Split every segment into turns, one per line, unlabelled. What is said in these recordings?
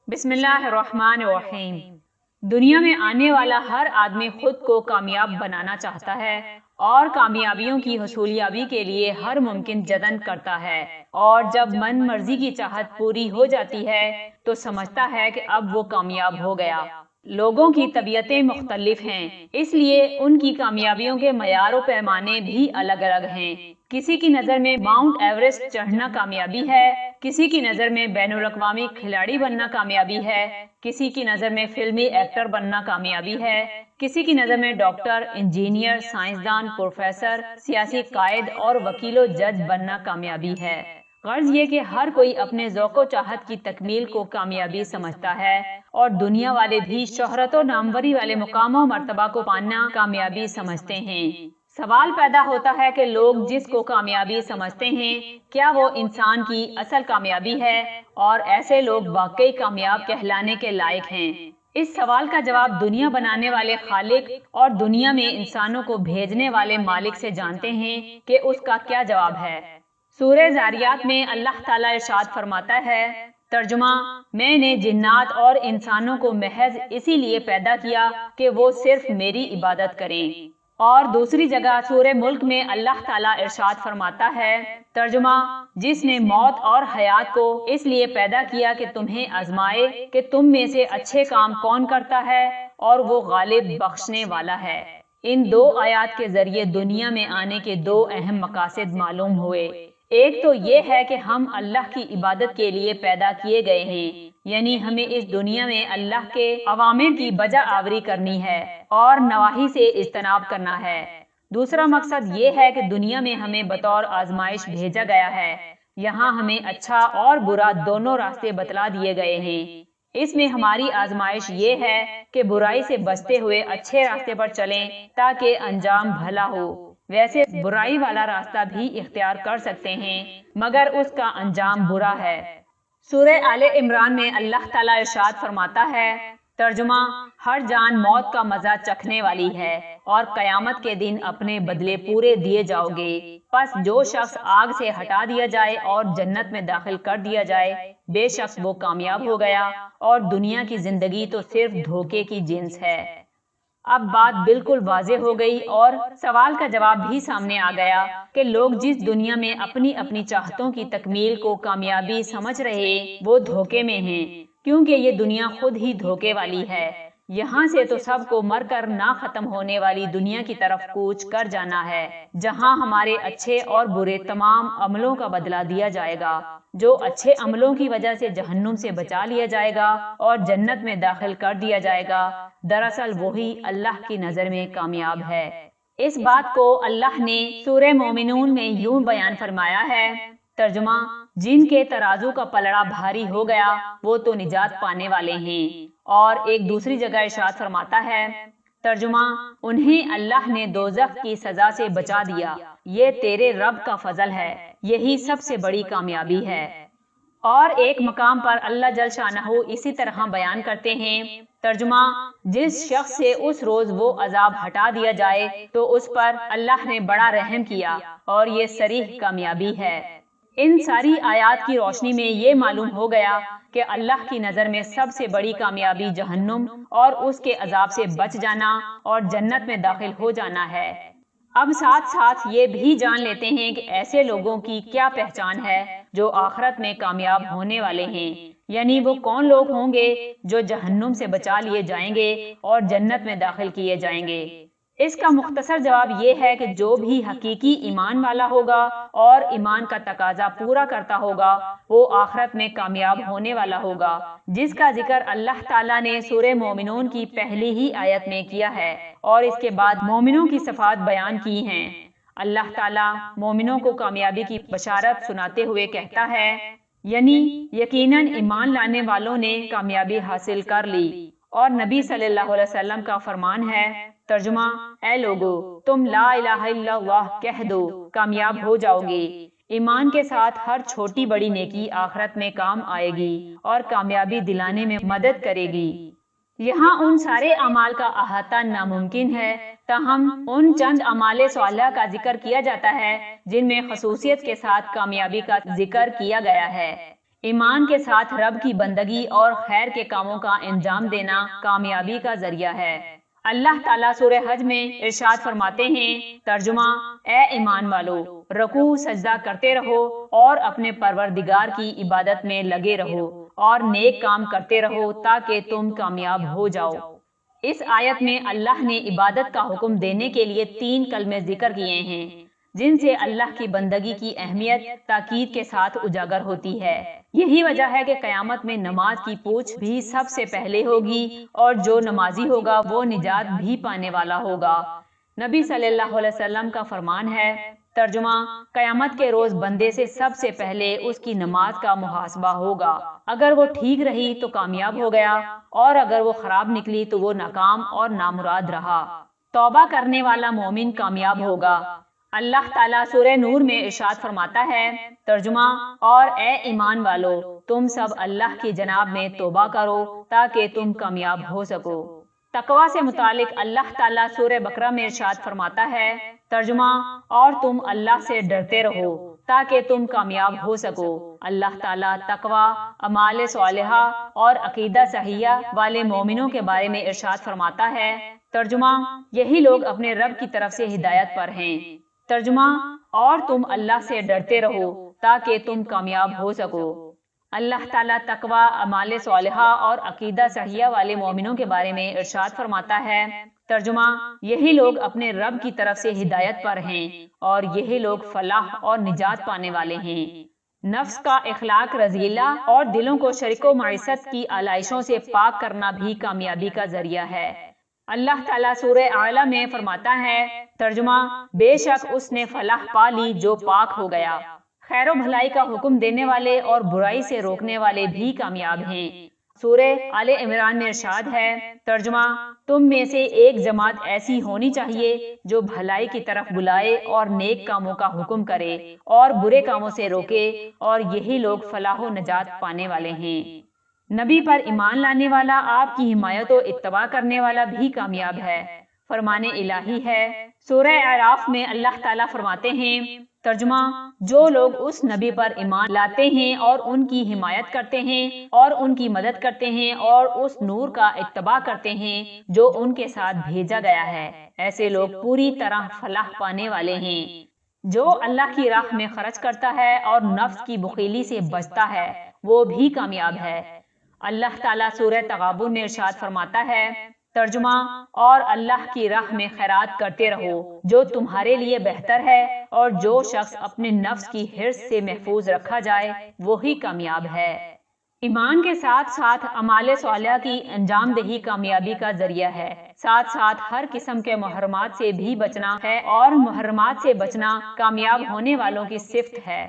بسم اللہ الرحمن الرحیم۔ دنیا میں آنے والا ہر آدمی خود کو کامیاب بنانا چاہتا ہے اور کامیابیوں کی حصولیابی کے لیے ہر ممکن جتن کرتا ہے، اور جب من مرضی کی چاہت پوری ہو جاتی ہے تو سمجھتا ہے کہ اب وہ کامیاب ہو گیا۔ لوگوں کی طبیعتیں مختلف ہیں، اس لیے ان کی کامیابیوں کے معیار و پیمانے بھی الگ الگ ہیں۔ کسی کی نظر میں ماؤنٹ ایورسٹ چڑھنا کامیابی ہے، کسی کی نظر میں بین الاقوامی کھلاڑی بننا کامیابی ہے، کسی کی نظر میں فلمی ایکٹر بننا کامیابی ہے، کسی کی نظر میں ڈاکٹر، انجینئر، سائنسدان، پروفیسر، سیاسی قائد اور وکیل و جج بننا کامیابی ہے۔ غرض یہ کہ ہر کوئی اپنے ذوق و چاہت کی تکمیل کو کامیابی سمجھتا ہے، اور دنیا والے بھی شہرت و ناموری والے مقام و مرتبہ کو پانا کامیابی سمجھتے ہیں۔ سوال پیدا ہوتا ہے کہ لوگ جس کو کامیابی سمجھتے ہیں، کیا وہ انسان کی اصل کامیابی ہے، اور ایسے لوگ واقعی کامیاب کہلانے کے لائق ہیں؟ اس سوال کا جواب دنیا بنانے والے خالق اور دنیا میں انسانوں کو بھیجنے والے مالک سے جانتے ہیں کہ اس کا کیا جواب ہے۔ سورہ ذاریات میں اللہ تعالیٰ ارشاد فرماتا ہے، ترجمہ: میں نے جنات اور انسانوں کو محض اسی لیے پیدا کیا کہ وہ صرف میری عبادت کریں۔ اور دوسری جگہ سورہ ملک میں اللہ تعالیٰ ارشاد فرماتا ہے، ترجمہ: جس نے موت اور حیات کو اس لیے پیدا کیا کہ تمہیں آزمائے کہ تم میں سے اچھے کام کون کرتا ہے، اور وہ غالب بخشنے والا ہے۔ ان دو آیات کے ذریعے دنیا میں آنے کے دو اہم مقاصد معلوم ہوئے۔ ایک تو یہ ہے کہ ہم اللہ کی عبادت کے لیے پیدا کیے گئے ہیں، یعنی ہمیں اس دنیا میں اللہ کے اوامر کی بجا آوری کرنی ہے اور نواہی سے اجتناب کرنا ہے۔ دوسرا مقصد یہ ہے کہ دنیا میں ہمیں بطور آزمائش بھیجا گیا ہے، یہاں ہمیں اچھا اور برا دونوں راستے بتلا دیے گئے ہیں۔ اس میں ہماری آزمائش یہ ہے کہ برائی سے بچتے ہوئے اچھے راستے پر چلیں تاکہ انجام بھلا ہو۔ ویسے برائی والا راستہ بھی اختیار کر سکتے ہیں، مگر اس کا انجام برا ہے۔ سورہ آل عمران میں اللہ تعالیٰ ارشاد فرماتا ہے، ترجمہ: ہر جان موت کا مزہ چکھنے والی ہے، اور قیامت کے دن اپنے بدلے پورے دیے جاؤ گے۔ پس جو شخص آگ سے ہٹا دیا جائے اور جنت میں داخل کر دیا جائے، بے شک وہ کامیاب ہو گیا، اور دنیا کی زندگی تو صرف دھوکے کی جنس ہے۔ اب بات بالکل واضح ہو گئی اور سوال کا جواب بھی سامنے آ گیا کہ لوگ جس دنیا میں اپنی اپنی چاہتوں کی تکمیل کو کامیابی سمجھ رہے، وہ دھوکے میں ہیں، کیونکہ یہ دنیا خود ہی دھوکے والی ہے۔ یہاں سے تو سب کو مر کر نہ ختم ہونے والی دنیا کی طرف کوچ کر جانا ہے، جہاں ہمارے اچھے اور برے تمام عملوں کا بدلہ دیا جائے گا۔ جو اچھے عملوں کی وجہ سے جہنم سے بچا لیا جائے گا اور جنت میں داخل کر دیا جائے گا، دراصل وہی اللہ کی نظر میں کامیاب ہے۔ اس بات کو اللہ نے سورہ مومنون میں یوں بیان فرمایا ہے، ترجمہ: جن کے ترازو کا پلڑا بھاری ہو گیا وہ تو نجات پانے والے ہیں۔ اور ایک دوسری جگہ ارشاد فرماتا ہے، ترجمہ: انہیں اللہ نے دوزخ کی سزا سے بچا دیا، یہ تیرے رب کا فضل ہے، یہی سب سے بڑی کامیابی ہے۔ اور ایک مقام پر اللہ جل شانہ اسی طرح بیان کرتے ہیں، ترجمہ: جس شخص سے اس روز وہ عذاب ہٹا دیا جائے تو اس پر اللہ نے بڑا رحم کیا، اور یہ صریح کامیابی ہے۔ ان ساری آیات کی روشنی میں یہ معلوم ہو گیا کہ اللہ کی نظر میں سب سے بڑی کامیابی جہنم اور اس کے عذاب سے بچ جانا اور جنت میں داخل ہو جانا ہے۔ اب ساتھ ساتھ یہ بھی جان لیتے ہیں کہ ایسے لوگوں کی کیا پہچان ہے جو آخرت میں کامیاب ہونے والے ہیں، یعنی وہ کون لوگ ہوں گے جو جہنم سے بچا لیے جائیں گے اور جنت میں داخل کیے جائیں گے۔ اس کا مختصر جواب یہ ہے کہ جو بھی حقیقی ایمان والا ہوگا اور ایمان کا تقاضا پورا کرتا ہوگا، وہ آخرت میں کامیاب ہونے والا ہوگا، جس کا ذکر اللہ تعالیٰ نے سورہ مومنون کی پہلی ہی آیت میں کیا ہے، اور اس کے بعد مومنوں کی صفات بیان کی ہیں۔ اللہ تعالیٰ مومنوں کو کامیابی کی بشارت سناتے ہوئے کہتا ہے، یعنی یقیناً ایمان لانے والوں نے کامیابی حاصل کر لی۔ اور نبی صلی اللہ علیہ وسلم کا فرمان ہے، ترجمہ: اے لوگو، تم لا الہ الا اللہ کہہ دو، کامیاب ہو جاؤ گے۔ ایمان کے ساتھ ہر چھوٹی بڑی نیکی آخرت میں کام آئے گی اور کامیابی دلانے میں مدد کرے گی۔ یہاں ان سارے اعمال کا احاطہ ناممکن ہے، تاہم ان چند اعمال صالحہ کا ذکر کیا جاتا ہے جن میں خصوصیت کے ساتھ کامیابی کا ذکر کیا گیا ہے۔ ایمان کے ساتھ رب کی بندگی اور خیر کے کاموں کا انجام دینا کامیابی کا ذریعہ ہے۔ اللہ تعالیٰ سورہ حج میں ارشاد فرماتے ہیں، ترجمہ: اے ایمان والو، رکوع سجدہ کرتے رہو اور اپنے پروردگار کی عبادت میں لگے رہو اور نیک کام کرتے رہو تاکہ تم کامیاب ہو جاؤ۔ اس آیت میں اللہ نے عبادت کا حکم دینے کے لیے 3 کلمے ذکر کیے ہیں، جن سے اللہ کی بندگی کی اہمیت تاکید کے ساتھ اجاگر ہوتی ہے۔ یہی وجہ ہے کہ قیامت میں نماز کی پوچھ بھی سب سے پہلے ہوگی اور جو نمازی ہوگا وہ نجات بھی پانے والا ہوگا۔ نبی صلی اللہ علیہ وسلم کا فرمان ہے، ترجمہ: قیامت کے روز بندے سے سب سے پہلے اس کی نماز کا محاسبہ ہوگا۔ اگر وہ ٹھیک رہی تو کامیاب ہو گیا اور اگر وہ خراب نکلی تو وہ ناکام اور نامراد رہا۔ توبہ کرنے والا مومن کامیاب ہوگا۔ اللہ تعالیٰ سورہ نور میں ارشاد فرماتا ہے، ترجمہ: اور اے ایمان والو، تم سب اللہ کی جناب میں توبہ کرو تاکہ تم کامیاب ہو سکو۔ تقویٰ سے متعلق اللہ تعالیٰ سورہ بقرہ میں ارشاد فرماتا ہے، ترجمہ: اور تم اللہ سے ڈرتے رہو تاکہ تم کامیاب ہو سکو۔ اللہ تعالیٰ تقویٰ، اعمال صالحہ اور عقیدہ صحیحہ والے مومنوں کے بارے میں ارشاد فرماتا ہے، ترجمہ: یہی لوگ اپنے رب کی طرف سے ہدایت پر ہیں۔ ترجمہ: اور تم اللہ سے ڈرتے رہو تاکہ تم کامیاب ہو سکو۔ اللہ تعالیٰ تقویٰ، اعمال صالحہ اور عقیدہ صحیحہ والے مومنوں کے بارے میں ارشاد فرماتا ہے، ترجمہ: یہی لوگ اپنے رب کی طرف سے ہدایت پر ہیں اور یہی لوگ فلاح اور نجات پانے والے ہیں۔ نفس کا اخلاق رذیلہ اور دلوں کو شرک و معصیت کی آلائشوں سے پاک کرنا بھی کامیابی کا ذریعہ ہے۔ اللہ تعالیٰ سورہ اعلیٰ میں فرماتا ہے، ترجمہ: بے شک اس نے فلاح پا لی جو پاک ہو گیا۔ خیر و بھلائی کا حکم دینے والے اور برائی سے روکنے والے بھی کامیاب ہیں۔ سورہ آل عمران میں ارشاد ہے، ترجمہ: تم میں سے ایک جماعت ایسی ہونی چاہیے جو بھلائی کی طرف بلائے اور نیک کاموں کا حکم کرے اور برے کاموں سے روکے، اور یہی لوگ فلاح و نجات پانے والے ہیں۔ نبی پر ایمان لانے والا، آپ کی حمایت و اتباع کرنے والا بھی کامیاب ہے۔ فرمان الہی ہے، سورہ اعراف میں اللہ تعالیٰ فرماتے ہیں، ترجمہ: جو لوگ اس نبی پر ایمان لاتے ہیں اور ان کی حمایت کرتے ہیں اور ان کی مدد کرتے ہیں اور اس نور کا اتباع کرتے ہیں جو ان کے ساتھ بھیجا گیا ہے، ایسے لوگ پوری طرح فلاح پانے والے ہیں۔ جو اللہ کی راہ میں خرچ کرتا ہے اور نفس کی بخیلی سے بچتا ہے وہ بھی کامیاب ہے۔ اللہ تعالیٰ سورہ تغابن میں ارشاد فرماتا ہے، ترجمہ: اور اللہ کی راہ میں خیرات کرتے رہو جو تمہارے لیے بہتر ہے، اور جو شخص اپنے نفس کی حرص سے محفوظ رکھا جائے وہی کامیاب ہے۔ ایمان کے ساتھ ساتھ اعمال صالحہ کی انجام دہی کامیابی کا ذریعہ ہے۔ ساتھ ساتھ ہر قسم کے محرمات سے بھی بچنا ہے اور محرمات سے بچنا کامیاب ہونے والوں کی صفت ہے۔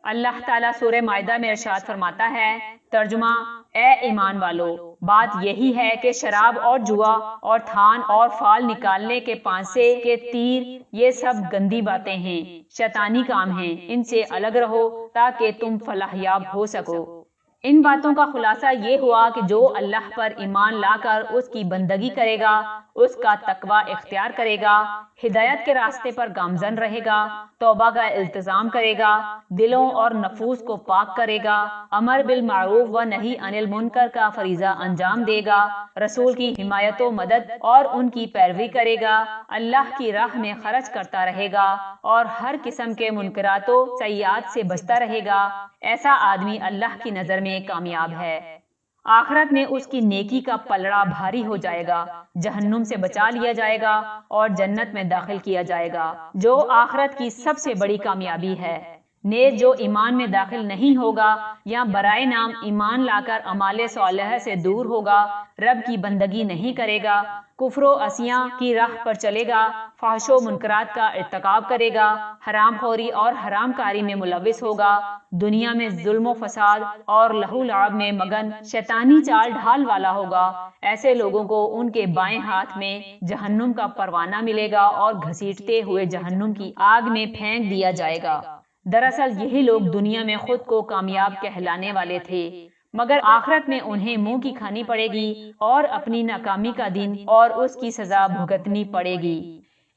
اللہ تعالیٰ سورہ مائدہ میں ارشاد فرماتا ہے، ترجمہ: اے ایمان والو، بات یہی ہے کہ شراب اور جوا اور تھان اور فال نکالنے کے پانسے کے تیر یہ سب گندی باتیں ہیں، شیطانی کام ہیں، ان سے الگ رہو تاکہ تم فلاح یاب ہو سکو۔ ان باتوں کا خلاصہ یہ ہوا کہ جو اللہ پر ایمان لا کر اس کی بندگی کرے گا، اس کا تقویٰ اختیار کرے گا، ہدایت کے راستے پر گامزن رہے گا، توبہ کا التزام کرے گا، دلوں اور نفوس کو پاک کرے گا، امر بالمعروف و نہی عن المنکر کا فریضہ انجام دے گا، رسول کی حمایت و مدد اور ان کی پیروی کرے گا، اللہ کی راہ میں خرچ کرتا رہے گا اور ہر قسم کے منکرات و سیئات سے بچتا رہے گا، ایسا آدمی اللہ کی نظر میں کامیاب ہے۔ آخرت میں اس کی نیکی کا پلڑا بھاری ہو جائے گا، جہنم سے بچا لیا جائے گا اور جنت میں داخل کیا جائے گا، جو آخرت کی سب سے بڑی کامیابی ہے۔ نیز جو ایمان میں داخل نہیں ہوگا یا برائے نام ایمان لا کر اعمال صالحہ سے دور ہوگا، رب کی بندگی نہیں کرے گا، کفر و عصیاں کی راہ پر چلے گا، فحش و منکرات کا ارتکاب کرے گا، حرام خوری اور حرام کاری میں ملوث ہوگا، دنیا میں ظلم و فساد اور لہو لعب میں مگن شیطانی چال ڈھال والا ہوگا، ایسے لوگوں کو ان کے بائیں ہاتھ میں جہنم کا پروانہ ملے گا اور گھسیٹتے ہوئے جہنم کی آگ میں پھینک دیا جائے گا۔ دراصل یہی لوگ دنیا میں خود کو کامیاب کہلانے والے تھے، مگر آخرت میں انہیں منہ کی کھانی پڑے گی اور اپنی ناکامی کا دن اور اس کی سزا بھگتنی پڑے گی۔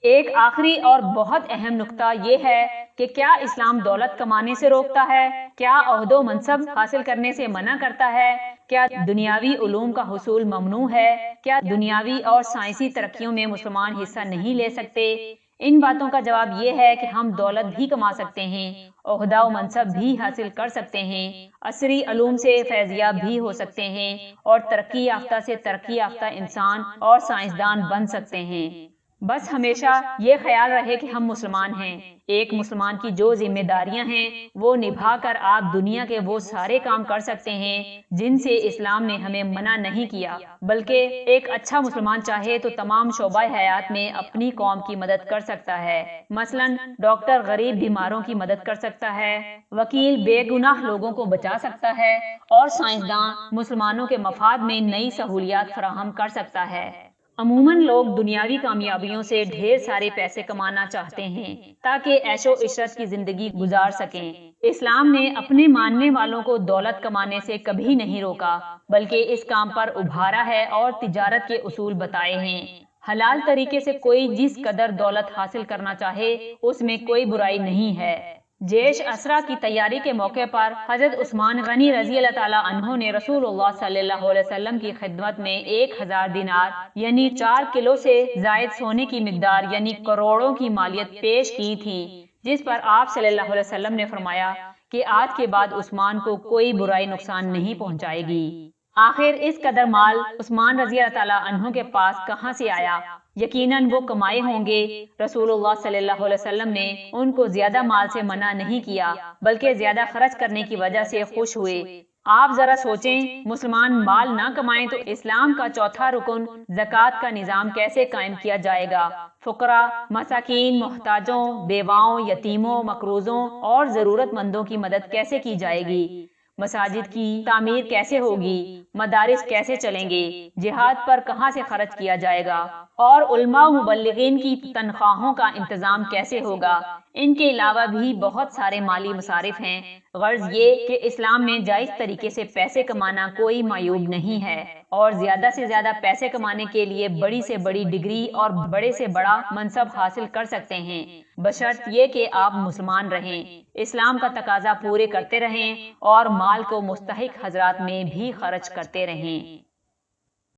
ایک آخری اور بہت اہم نقطہ یہ ہے کہ کیا اسلام دولت کمانے سے روکتا ہے؟ کیا عہد و منصب حاصل کرنے سے منع کرتا ہے؟ کیا دنیاوی علوم کا حصول ممنوع ہے؟ کیا دنیاوی اور سائنسی ترقیوں میں مسلمان حصہ نہیں لے سکتے؟ ان باتوں کا جواب یہ ہے کہ ہم دولت بھی کما سکتے ہیں، عہدہ و منصب بھی حاصل کر سکتے ہیں، عصری علوم سے فیضیاب بھی ہو سکتے ہیں، اور ترقی یافتہ سے ترقی یافتہ انسان اور سائنسدان بن سکتے ہیں۔ بس ہمیشہ یہ خیال رہے کہ ہم مسلمان ہیں۔ ایک مسلمان کی جو ذمہ داریاں ہیں وہ نبھا کر آپ دنیا کے وہ سارے کام کر سکتے ہیں جن سے اسلام نے ہمیں منع نہیں کیا، بلکہ ایک اچھا مسلمان چاہے تو تمام شعبہ حیات میں اپنی قوم کی مدد کر سکتا ہے۔ مثلاً ڈاکٹر غریب بیماروں کی مدد کر سکتا ہے، وکیل بے گناہ لوگوں کو بچا سکتا ہے، اور سائنسداں مسلمانوں کے مفاد میں نئی سہولیات فراہم کر سکتا ہے۔ عموماً لوگ دنیاوی کامیابیوں سے ڈھیر سارے پیسے کمانا چاہتے ہیں تاکہ عیش و عشرت کی زندگی گزار سکیں۔ اسلام نے اپنے ماننے والوں کو دولت کمانے سے کبھی نہیں روکا، بلکہ اس کام پر ابھارا ہے اور تجارت کے اصول بتائے ہیں۔ حلال طریقے سے کوئی جس قدر دولت حاصل کرنا چاہے اس میں کوئی برائی نہیں ہے۔ جیش اسرا کی تیاری کے موقع پر حضرت عثمان غنی رضی اللہ تعالیٰ عنہ نے رسول اللہ صلی اللہ علیہ وسلم کی خدمت میں 1000 دینار یعنی 4 کلو سے زائد سونے کی مقدار یعنی کروڑوں کی مالیت پیش کی تھی، جس پر آپ صلی اللہ علیہ وسلم نے فرمایا کہ آج کے بعد عثمان کو کوئی برائی نقصان نہیں پہنچائے گی۔ آخر اس قدر مال عثمان رضی اللہ تعالیٰ عنہ کے پاس کہاں سے آیا؟ یقیناً وہ کمائے ہوں گے۔ رسول اللہ صلی اللہ علیہ وسلم نے ان کو زیادہ مال سے منع نہیں کیا، بلکہ زیادہ خرچ کرنے کی وجہ سے خوش ہوئے۔ آپ ذرا سوچیں، مسلمان مال نہ کمائیں تو اسلام کا چوتھا رکن زکوٰۃ کا نظام کیسے قائم کیا جائے گا؟ فقراء، مساکین، محتاجوں، بیواؤں، یتیموں، مقروضوں اور ضرورت مندوں کی مدد کیسے کی جائے گی؟ مساجد کی تعمیر کیسے ہوگی؟ مدارس کیسے چلیں گے؟ جہاد پر کہاں سے خرچ کیا جائے گا؟ اور علماء و مبلغین کی تنخواہوں کا انتظام کیسے ہوگا؟ ان کے علاوہ بھی بہت سارے مالی مصارف ہیں۔ غرض یہ کہ اسلام میں جائز طریقے سے پیسے کمانا کوئی معیوب نہیں ہے، اور زیادہ سے زیادہ پیسے کمانے کے لیے بڑی سے بڑی ڈگری اور بڑے سے بڑا منصب حاصل کر سکتے ہیں، بشرط یہ کہ آپ مسلمان رہیں، اسلام کا تقاضا پورے کرتے رہیں اور مال کو مستحق حضرات میں بھی خرچ کرتے رہیں۔